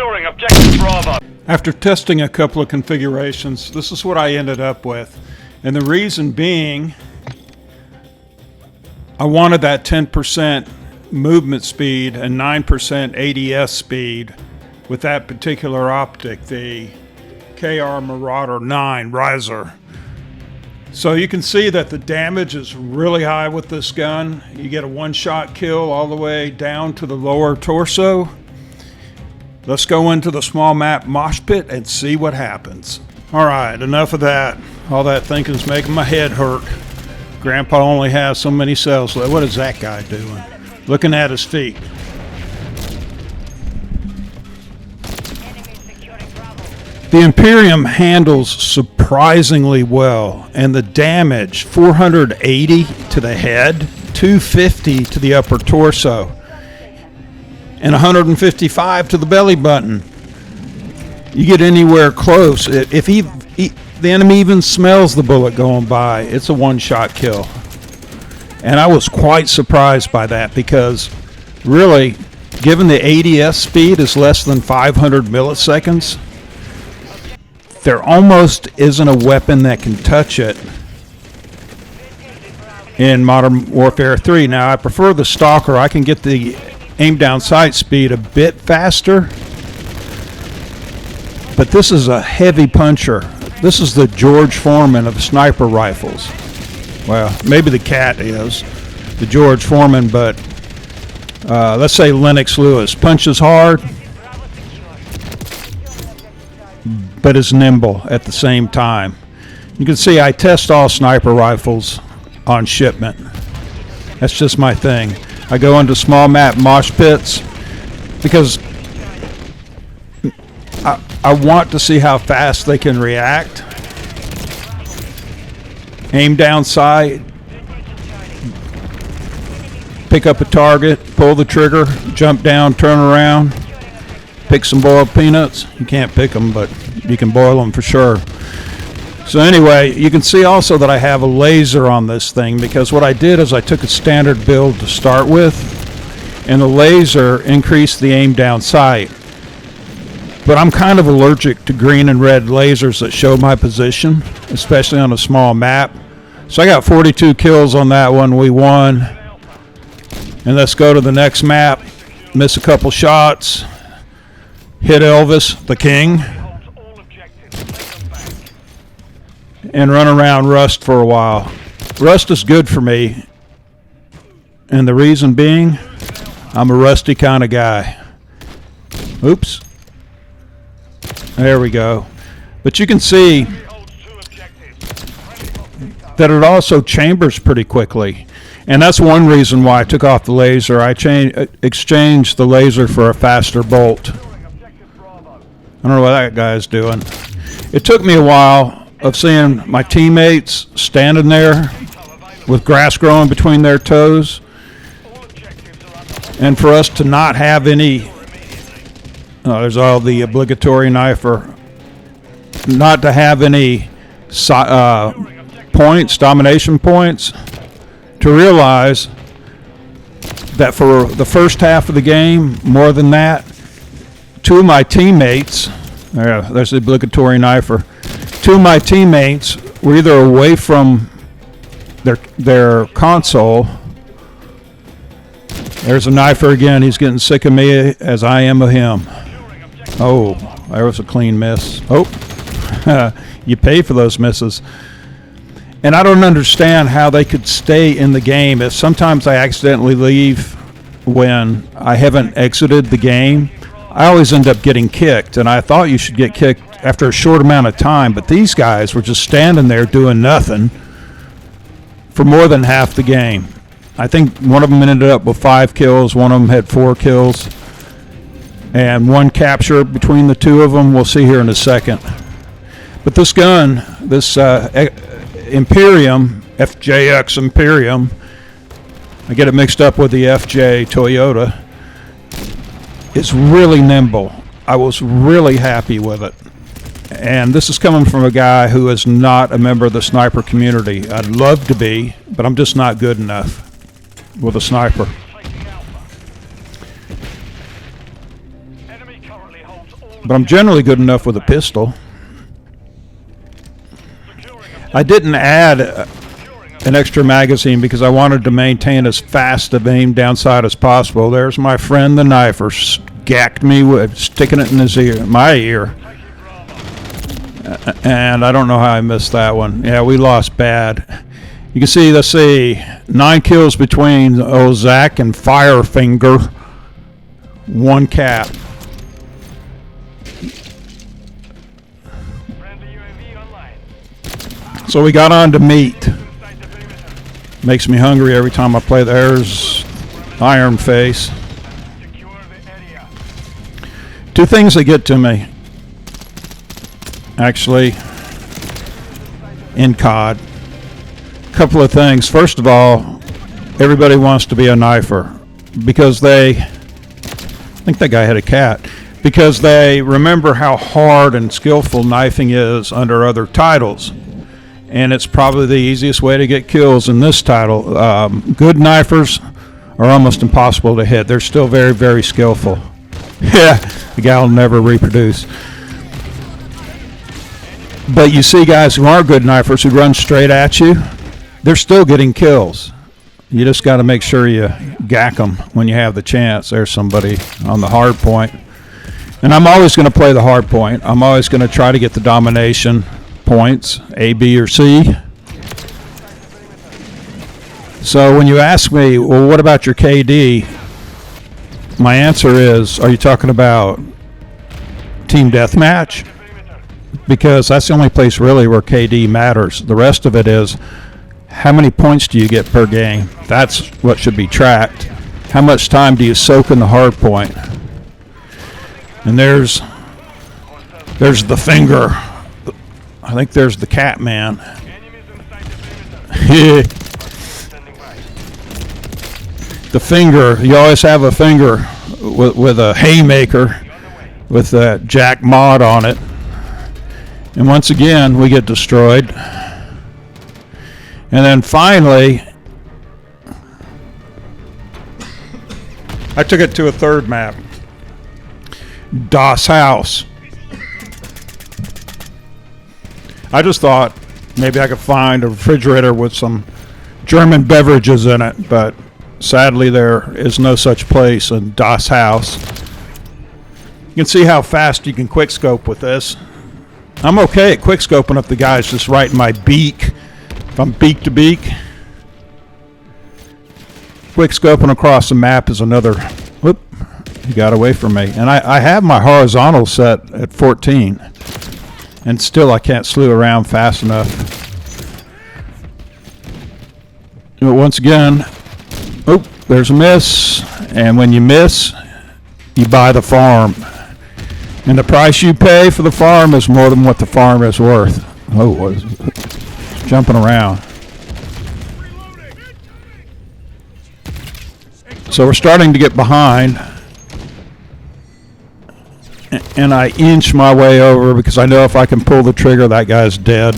Securing objective Bravo. After testing a couple of configurations, this is what I ended up with. And the reason being, I wanted that 10% movement speed and 9% ADS speed with that particular optic, the KR Marauder 9 riser. So you can see that the damage is really high with this gun. You get a one-shot kill all the way down to the lower torso. Let's go into the small map mosh pit and see what happens. All right, enough of that. All that thinking's making my head hurt. Grandpa only has so many cells left. What is that guy doing? Looking at his feet. The Imperium handles surprisingly well, and the damage, 480 to the head, 250 to the upper torso, and 155 to the belly button. You get anywhere close, if the enemy even smells the bullet going by, it's a one-shot kill. And I was quite surprised by that because really, given the ADS speed is less than 500 milliseconds, there almost isn't a weapon that can touch it in Modern Warfare 3. Now, I prefer the Stalker. I can get the aim down sight speed a bit faster, but this is a heavy puncher. This is the George Foreman of sniper rifles. Well, maybe the Cat is the George Foreman, but let's say Lennox Lewis. Punches hard, but is nimble at the same time. You can see I test all sniper rifles on shipment. That's just my thing. I go into small map mosh pits because I want to see how fast they can react. Aim down sight, pick up a target, pull the trigger, jump down, turn around, pick some boiled peanuts. You can't pick them, but you can boil them for sure. So anyway, you can see also that I have a laser on this thing because what I did is I took a standard build to start with, and the laser increased the aim down sight. But I'm kind of allergic to green and red lasers that show my position, especially on a small map. So I got 42 kills on that one. We won. And let's go to the next map. Miss a couple shots. Hit Elvis, the king. And run around Rust for a while. Rust is good for me. And the reason being, I'm a rusty kind of guy. Oops. There we go. But you can see that it also chambers pretty quickly. And that's one reason why I took off the laser. I exchanged the laser for a faster bolt. I don't know what that guy's doing. It took me a while of seeing my teammates standing there with grass growing between their toes, and for us to not have any, there's all the obligatory knifer, not to have any points, domination points, to realize that for the first half of the game, more than that, two of my teammates, there's the obligatory knifer, two of my teammates were either away from their console. There's a knifer again. He's getting sick of me as I am of him. Oh, there was a clean miss. Oh, you pay for those misses. And I don't understand how they could stay in the game. If sometimes I accidentally leave when I haven't exited the game, I always end up getting kicked. And I thought you should get kicked after a short amount of time, but these guys were just standing there doing nothing for more than half the game. I think one of them ended up with 5 kills, one of them had 4 kills, and 1 capture between the two of them. We'll see here in a second. But this gun, this Imperium, FJX Imperium, I get it mixed up with the FJ Toyota, is really nimble. I was really happy with it. And this is coming from a guy who is not a member of the sniper community. I'd love to be, but I'm just not good enough with a sniper. Enemy currently holds but I'm generally good enough with a pistol. I didn't add an extra magazine because I wanted to maintain as fast of aim downside as possible. There's my friend the knifer, gacked me with sticking it in his ear, my ear. And I don't know how I missed that one. Yeah, we lost bad. You can see, let's see, 9 kills between Zach and Firefinger. 1 cap. So we got on to meat. Makes me hungry every time I play. There's Iron Face. 2 things that get to me, actually, in COD. Couple of things. First of all, everybody wants to be a knifer because I think that guy had a cat, because they remember how hard and skillful knifing is under other titles. And it's probably the easiest way to get kills in this title. Good knifers are almost impossible to hit. They're still very, very skillful. Yeah, the guy will never reproduce. But you see guys who are good knifers who run straight at you, they're still getting kills. You just got to make sure you gack them when you have the chance. There's somebody on the hard point. And I'm always going to play the hard point. I'm always going to try to get the domination points, A, B, or C. So when you ask me, well, what about your KD? My answer is, are you talking about team deathmatch? Because that's the only place really where KD matters. The rest of it is, how many points do you get per game? That's what should be tracked. How much time do you soak in the hard point? And there's the finger. I think there's the cat man. The finger. You always have a finger with a haymaker with that Jack mod on it. And once again, we get destroyed. And then finally, I took it to a third map. Das House. I just thought maybe I could find a refrigerator with some German beverages in it, but sadly there is no such place in Das House. You can see how fast you can quickscope with this. I'm okay at quickscoping if the guy's just right in my beak. If I'm beak to beak. Quickscoping across the map is another. Whoop, he got away from me. And I have my horizontal set at 14. And still I can't slew around fast enough. But once again, oh, there's a miss. And when you miss, you buy the farm. And the price you pay for the farm is more than what the farm is worth. Oh, what is it? Jumping around. So we're starting to get behind. And I inch my way over because I know if I can pull the trigger, that guy's dead.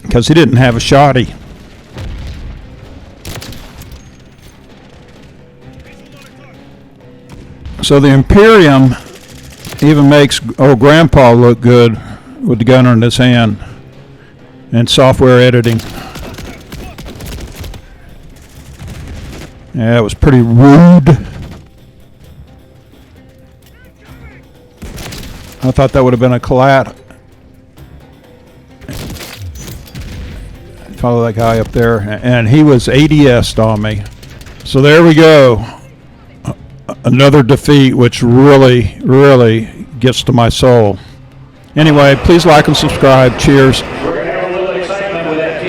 Because he didn't have a shotty. So the Imperium even makes old Grandpa look good with the gun in his hand and software editing. Yeah, it was pretty rude. I thought that would have been a collat. Follow that guy up there, and he was ADS'd on me. So there we go. Another defeat, which really, really gets to my soul. Anyway, please like and subscribe. Cheers.